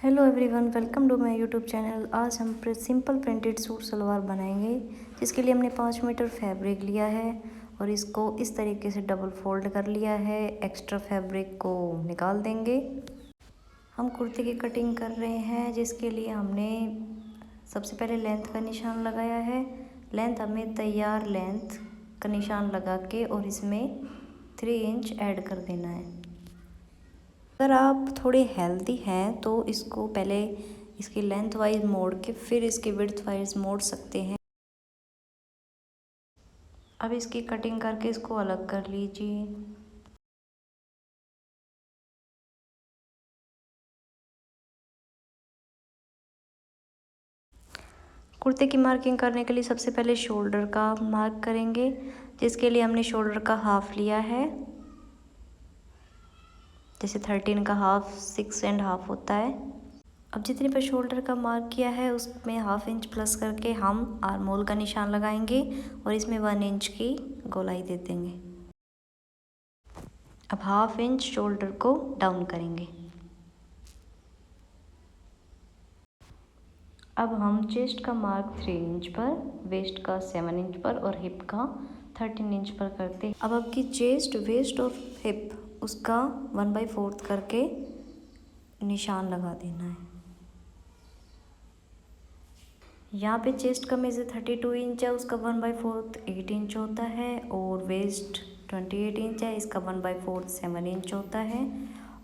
Hello everyone, welcome to my YouTube channel. आज हम simple printed suit salwar बनाएंगे, जिसके लिए हमने 5 मीटर फैब्रिक लिया है और इसको इस तरीके से डबल फोल्ड कर लिया है। एक्स्ट्रा फैब्रिक को निकाल देंगे। हम कुर्ते की कटिंग कर रहे हैं, जिसके लिए हमने सबसे पहले लेंथ का निशान लगाया है। लेंथ हमें तैयार लेंथ का निशान लगा के और इसमें 3 इंच ऐड कर देना है। अगर आप थोड़े हेल्दी हैं तो इसको पहले इसकी लेंथ वाइज मोड़ के फिर इसकी विड्थ वाइज मोड़ सकते हैं। अब इसकी कटिंग करके इसको अलग कर लीजिए। कुर्ते की मार्किंग करने के लिए सबसे पहले शोल्डर का मार्क करेंगे, जिसके लिए हमने शोल्डर का हाफ लिया है। जैसे 13 का हाफ 6.5 होता है। अब जितने पर शोल्डर का मार्क किया है उसमें हाफ इंच प्लस करके हम आर्म होल का निशान लगाएंगे और इसमें 1 इंच की गोलाई दे देंगे। अब हाफ इंच शोल्डर को डाउन करेंगे। अब हम चेस्ट का मार्क 3 इंच पर, वेस्ट का 7 इंच पर और हिप का 13 इंच पर करते हैं। अब आपकी चेस्ट, वेस्ट और हिप उसका 1/4 करके निशान लगा देना है। यहाँ पे चेस्ट का मेज़र 32 इंच है, उसका 1/4 8 इंच होता है और वेस्ट 28 इंच है, इसका 1/4 7 इंच होता है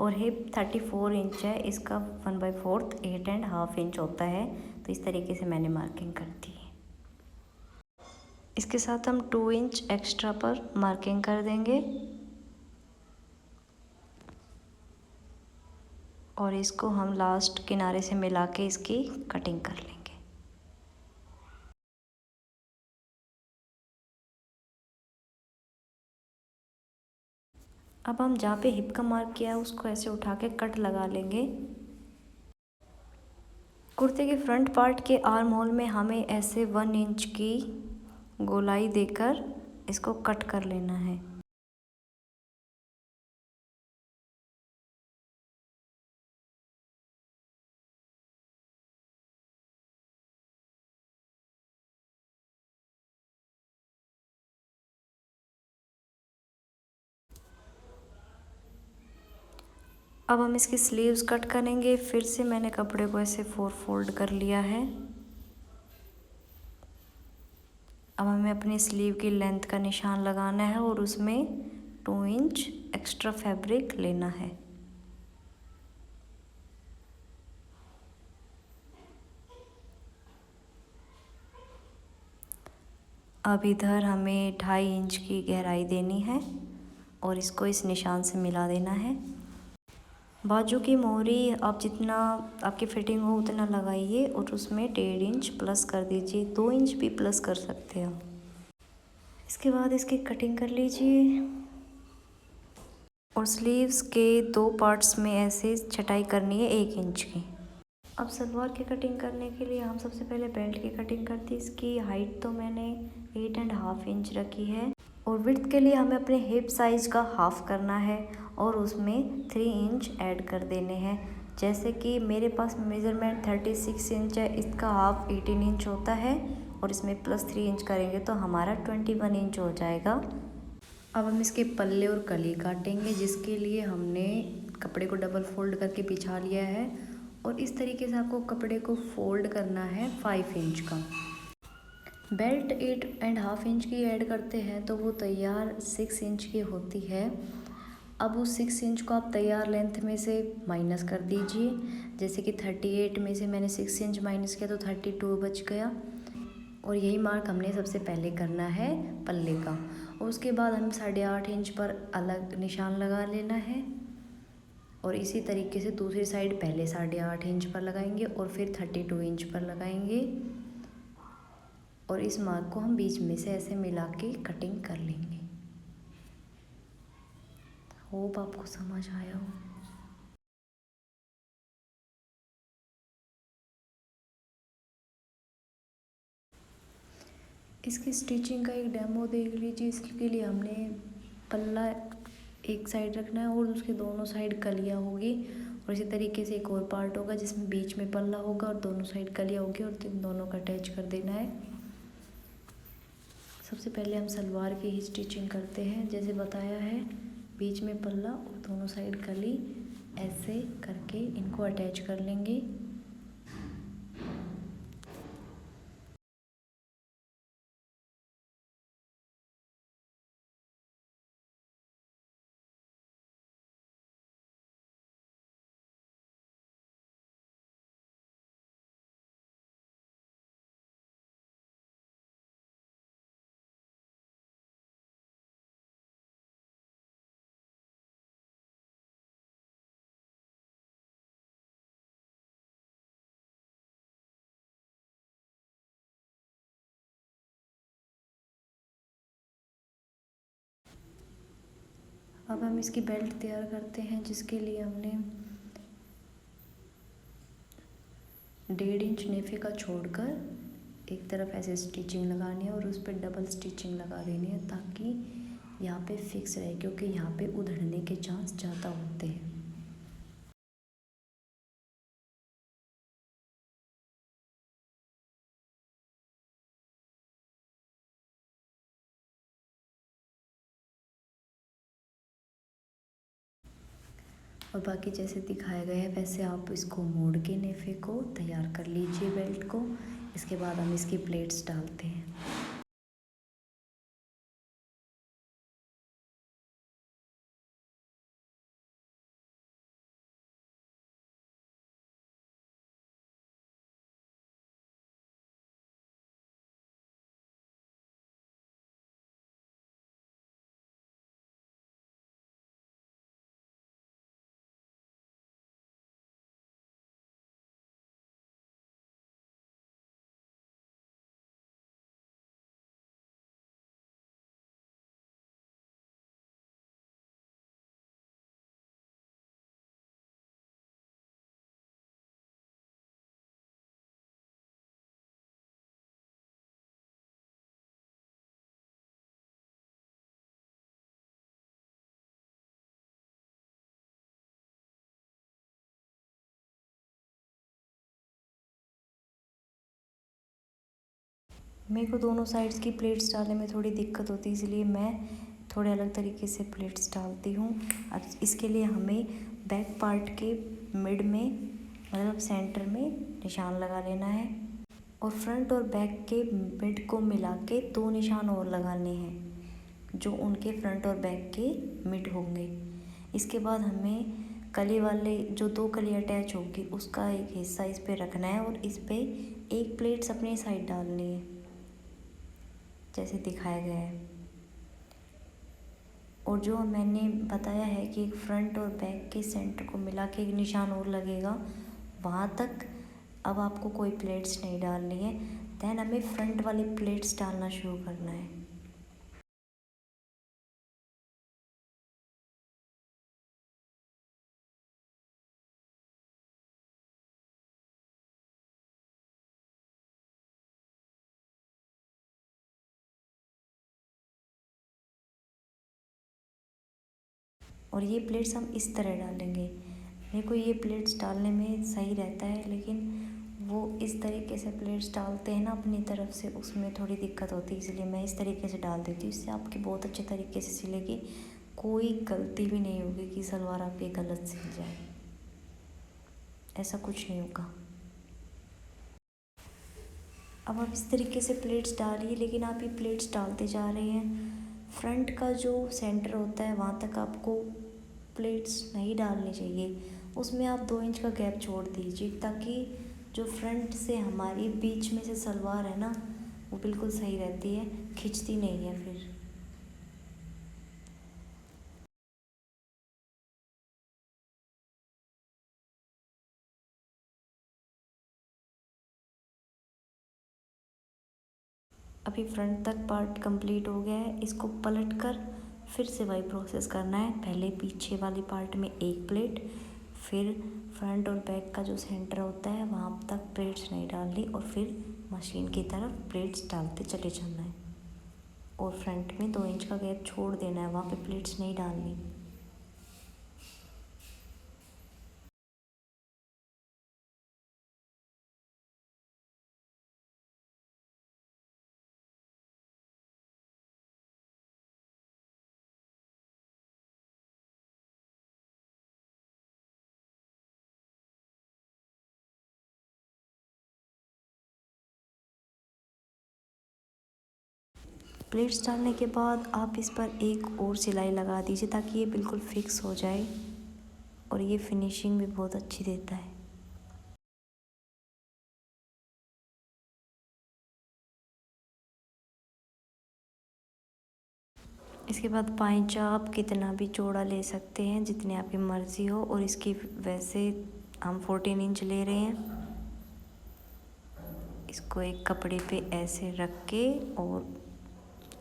और हिप 34 इंच है, इसका 1/4 8.5 इंच होता है। तो इस तरीके से मैंने मार्किंग कर दी है। इसके साथ हम 2 इंच एक्स्ट्रा पर मार्किंग कर देंगे और इसको हम लास्ट किनारे से मिला के इसकी कटिंग कर लेंगे। अब हम जहाँ पे हिप का मार्क किया है उसको ऐसे उठा के कट लगा लेंगे। कुर्ते के फ्रंट पार्ट के आर्म होल में हमें ऐसे 1 इंच की गोलाई देकर इसको कट कर लेना है। अब हम इसकी स्लीव्स कट करेंगे। फिर से मैंने कपड़े को ऐसे 4 फोल्ड कर लिया है। अब हमें अपनी स्लीव की लेंथ का निशान लगाना है और उसमें 2 इंच एक्स्ट्रा फैब्रिक लेना है। अब इधर हमें 2.5 इंच की गहराई देनी है और इसको इस निशान से मिला देना है। बाजू की मोहरी आप जितना आपकी फिटिंग हो उतना लगाइए और उसमें 1.5 इंच प्लस कर दीजिए। 2 इंच भी प्लस कर सकते हो। इसके बाद इसकी कटिंग कर लीजिए और स्लीव्स के 2 पार्ट्स में ऐसे छटाई करनी है 1 इंच की। अब सलवार की कटिंग करने के लिए हम सबसे पहले बेल्ट की कटिंग करते हैं। इसकी हाइट तो मैंने 8.5 इंच रखी है और विड्थ के लिए हमें अपने हिप साइज़ का हाफ़ करना है और उसमें 3 इंच ऐड कर देने हैं। जैसे कि मेरे पास मेज़रमेंट 36 इंच है, इसका हाफ़ 18 इंच होता है और इसमें प्लस 3 इंच करेंगे तो हमारा 21 इंच हो जाएगा। अब हम इसके पल्ले और कली काटेंगे, जिसके लिए हमने कपड़े को डबल फोल्ड करके बिछा लिया है और इस तरीके से आपको कपड़े को फोल्ड करना है 5 इंच का। बेल्ट 8.5 इंच की ऐड करते हैं तो वो तैयार 6 इंच की होती है। अब उस 6 इंच को आप तैयार लेंथ में से माइनस कर दीजिए। जैसे कि 38 में से मैंने 6 इंच माइनस किया तो 32 बच गया और यही मार्क हमने सबसे पहले करना है पल्ले का। और उसके बाद हम 8.5 इंच पर अलग निशान लगा लेना है और इसी तरीके से दूसरी साइड पहले 8.5 इंच पर लगाएंगे और फिर 32 इंच पर लगाएंगे और इस मार्क को हम बीच में से ऐसे मिला के कटिंग कर लेंगे। होप आपको समझ आया हो। इसकी स्टिचिंग का एक डेमो देख लीजिए। इसके लिए हमने पल्ला एक साइड रखना है और उसके दोनों साइड कलियाँ होगी और इसी तरीके से एक और पार्ट होगा जिसमें बीच में पल्ला होगा और दोनों साइड कलियाँ होगी और इन दोनों का अटैच कर देना है। सबसे पहले हम सलवार की ही स्टिचिंग करते हैं जैसे बताया है, बीच में पल्ला और दोनों साइड कली, ऐसे करके इनको अटैच कर लेंगे। अब हम इसकी बेल्ट तैयार करते हैं जिसके लिए हमने 1.5 इंच नेफे का छोड़कर एक तरफ ऐसे स्टिचिंग लगानी है और उस पर डबल स्टिचिंग लगा देनी है ताकि यहाँ पे फिक्स रहे, क्योंकि यहाँ पे उधड़ने के चांस ज़्यादा होते हैं। और बाकी जैसे दिखाया गया है वैसे आप इसको मोड़ के नेफे को तैयार कर लीजिए बेल्ट को। इसके बाद हम इसकी प्लेट्स डालते हैं। मेरे को दोनों साइड्स की प्लेट्स डालने में थोड़ी दिक्कत होती है, इसलिए मैं थोड़े अलग तरीके से प्लेट्स डालती हूँ। अब इसके लिए हमें बैक पार्ट के मिड में, मतलब सेंटर में निशान लगा लेना है और फ्रंट और बैक के मिड को मिला के 2 निशान और लगाने हैं जो उनके फ्रंट और बैक के मिड होंगे। इसके बाद हमें कली वाले जो 2 कली अटैच होगी उसका एक हिस्सा इस पे रखना है और इस पे एक प्लेट्स अपनी साइड डालनी है जैसे दिखाया गया है। और जो मैंने बताया है कि एक फ्रंट और बैक के सेंटर को मिला के एक निशान और लगेगा, वहाँ तक अब आपको कोई प्लेट्स नहीं डालनी है। देन हमें फ्रंट वाली प्लेट्स डालना शुरू करना है। और ये प्लेट्स हम इस तरह डालेंगे। मेरे को ये प्लेट्स डालने में सही रहता है, लेकिन वो इस तरीके से प्लेट्स डालते हैं ना अपनी तरफ से, उसमें थोड़ी दिक्कत होती है, इसलिए मैं इस तरीके से डाल देती हूँ। इससे आपकी बहुत अच्छे तरीके से सिलेगी, कोई गलती भी नहीं होगी कि सलवार आपकी गलत सिल जाए, ऐसा कुछ नहीं होगा। अब आप इस तरीके से प्लेट्स डालिए, लेकिन आप ये प्लेट्स डालते जा रहे हैं, फ्रंट का जो सेंटर होता है वहाँ तक आपको प्लेट्स नहीं डालनी चाहिए, उसमें आप 2 इंच का गैप छोड़ दीजिए ताकि जो फ्रंट से हमारी बीच में से सलवार है ना वो बिल्कुल सही रहती है, खिंचती नहीं है फिर। अभी फ्रंट तक पार्ट कंप्लीट हो गया है, इसको पलट कर फिर से वही प्रोसेस करना है। पहले पीछे वाली पार्ट में एक प्लेट, फिर फ्रंट और बैक का जो सेंटर होता है वहाँ तक प्लेट्स नहीं डालनी और फिर मशीन की तरफ प्लेट्स डालते चले जाना है और फ्रंट में 2 इंच का गैप छोड़ देना है, वहाँ पे प्लेट्स नहीं डालनी। प्लेट्स डालने के बाद आप इस पर एक और सिलाई लगा दीजिए ताकि ये बिल्कुल फिक्स हो जाए और ये फिनिशिंग भी बहुत अच्छी देता है। इसके बाद पाइचा आप कितना भी चौड़ा ले सकते हैं, जितनी आपकी मर्ज़ी हो। और इसकी वैसे हम 14 इंच ले रहे हैं। इसको एक कपड़े पे ऐसे रख के और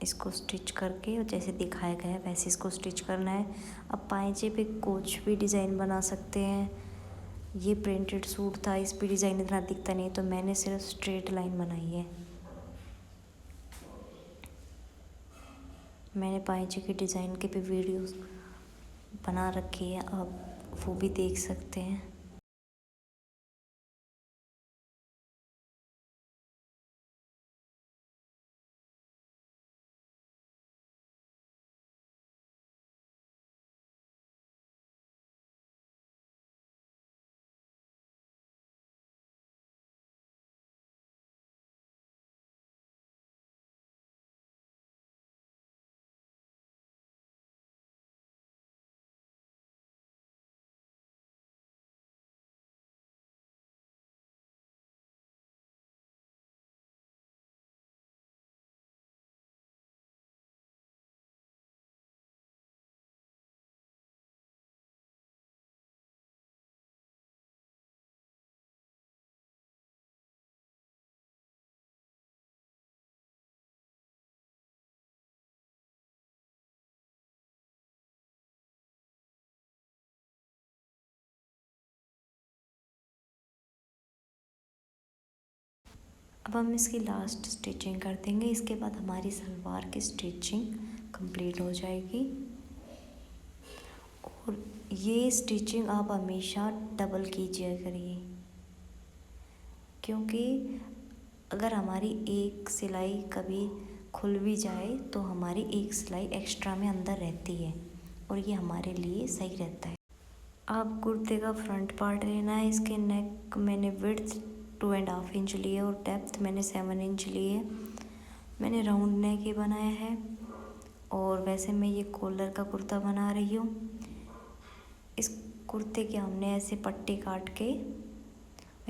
इसको स्टिच करके, और जैसे दिखाया गया है वैसे इसको स्टिच करना है। अब पाइचे पे कुछ भी डिज़ाइन बना सकते हैं। ये प्रिंटेड सूट था, इस पे डिज़ाइन इतना दिखता नहीं, तो मैंने सिर्फ स्ट्रेट लाइन बनाई है। मैंने पाइचे की डिज़ाइन के भी वीडियोस बना रखी है, आप वो भी देख सकते हैं। अब हम इसकी लास्ट स्टिचिंग कर देंगे। इसके बाद हमारी सलवार की स्टिचिंग कंप्लीट हो जाएगी। और ये स्टिचिंग आप हमेशा डबल कीजिए करिए, क्योंकि अगर हमारी एक सिलाई कभी खुल भी जाए तो हमारी एक सिलाई एक्स्ट्रा में अंदर रहती है, और ये हमारे लिए सही रहता है। आप कुर्ते का फ्रंट पार्ट लेना है। इसके नेक मैंने विड्थ 2.5 इंच लिए और डेप्थ मैंने 7 इंच लिए। मैंने राउंड नेक ही बनाया है, और वैसे मैं ये कॉलर का कुर्ता बना रही हूँ। इस कुर्ते के हमने ऐसे पट्टी काट के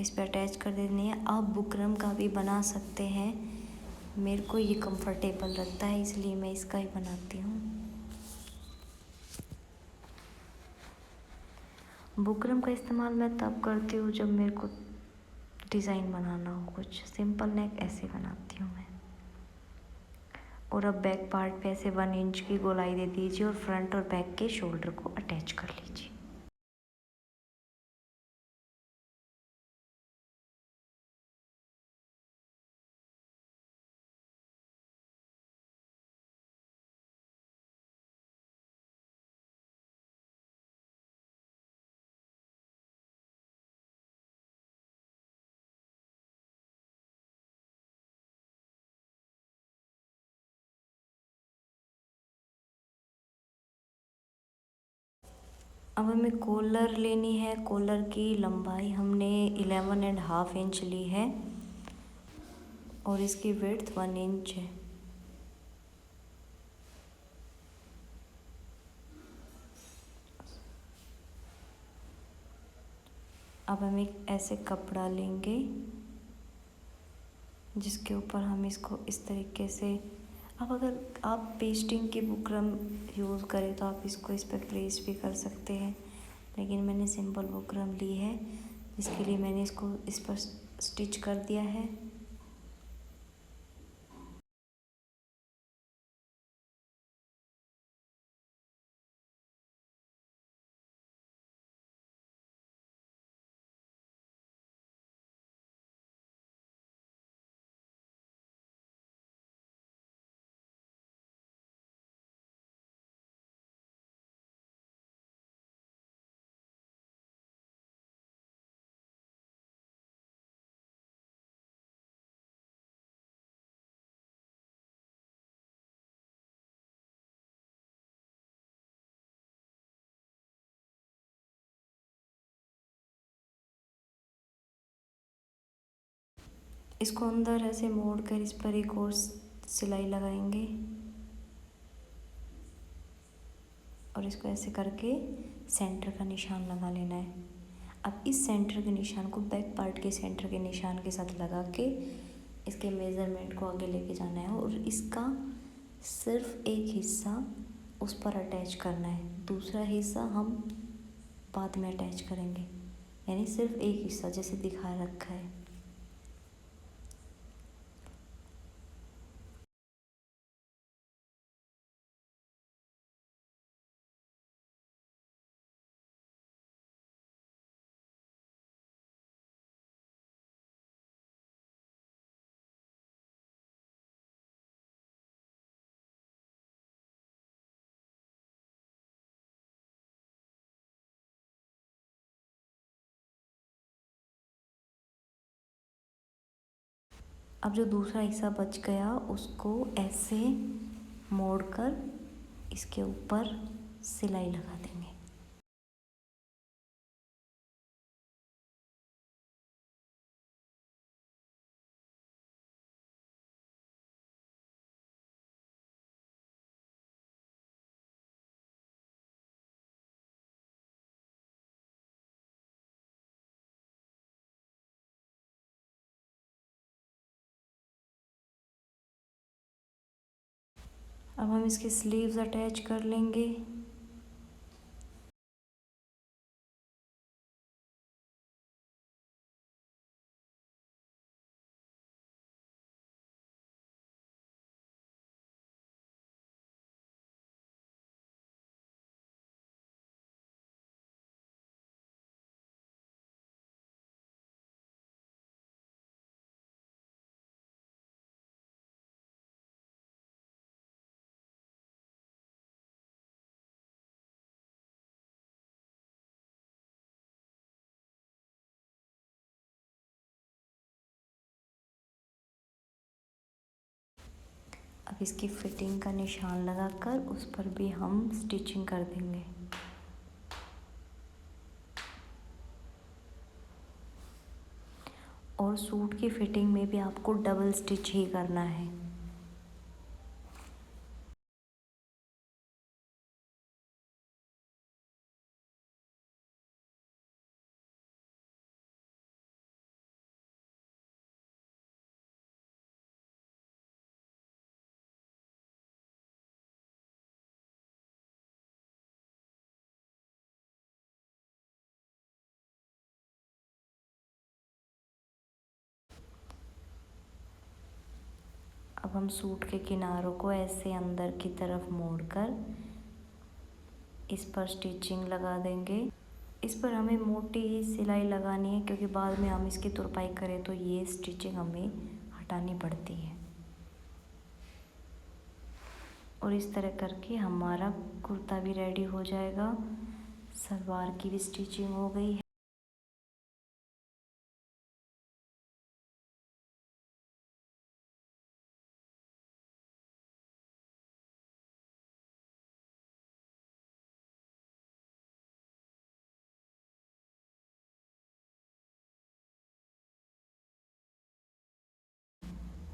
इस पर अटैच कर देनी है। आप बुकरम का भी बना सकते हैं, मेरे को ये कंफर्टेबल लगता है इसलिए मैं इसका ही बनाती हूँ। बुकरम का इस्तेमाल मैं तब करती हूँ जब मेरे को डिज़ाइन बनाना हो, कुछ सिंपल नेक ऐसे बनाती हूँ मैं। और अब बैक पार्ट पे ऐसे 1 इंच की गोलाई दे दीजिए और फ्रंट और बैक के शोल्डर को अटैच कर लीजिए। अब हमें कॉलर लेनी है। कॉलर की लंबाई हमने 11.5 इंच ली है और इसकी विड्थ 1 इंच है। अब हम एक ऐसे कपड़ा लेंगे जिसके ऊपर हम इसको इस तरीके से, अब अगर आप पेस्टिंग की बुकरम यूज़ करें तो आप इसको इस पर प्लेस भी कर सकते हैं, लेकिन मैंने सिंपल बुकरम ली है जिसके लिए मैंने इसको इस पर स्टिच कर दिया है। इसको अंदर ऐसे मोड़ कर इस पर एक और सिलाई लगाएंगे और इसको ऐसे करके सेंटर का निशान लगा लेना है। अब इस सेंटर के निशान को बैक पार्ट के सेंटर के निशान के साथ लगा के इसके मेज़रमेंट को आगे लेके जाना है और इसका सिर्फ एक हिस्सा उस पर अटैच करना है, दूसरा हिस्सा हम बाद में अटैच करेंगे। यानी सिर्फ एक हिस्सा जैसे दिखा रखा है। अब जो दूसरा हिस्सा बच गया उसको ऐसे मोड़कर इसके ऊपर सिलाई लगा देंगे। अब हम इसके स्लीव्स अटैच कर लेंगे। अब इसकी फिटिंग का निशान लगाकर उस पर भी हम स्टिचिंग कर देंगे। और सूट की फिटिंग में भी आपको डबल स्टिच ही करना है। अब हम सूट के किनारों को ऐसे अंदर की तरफ मोड़कर इस पर स्टिचिंग लगा देंगे। इस पर हमें मोटी सिलाई लगानी है क्योंकि बाद में हम इसकी तुरपाई करें तो ये स्टिचिंग हमें हटानी पड़ती है। और इस तरह करके हमारा कुर्ता भी रेडी हो जाएगा। सलवार की भी स्टिचिंग हो गई है।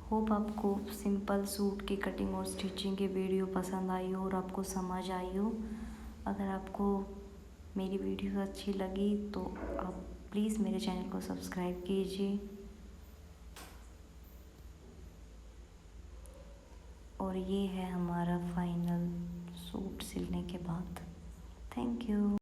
होप आपको सिंपल सूट की कटिंग और स्टिचिंग की वीडियो पसंद आई हो और आपको समझ आई हो। अगर आपको मेरी वीडियो अच्छी लगी तो आप प्लीज़ मेरे चैनल को सब्सक्राइब कीजिए। और ये है हमारा फाइनल सूट सिलने के बाद। Thank you.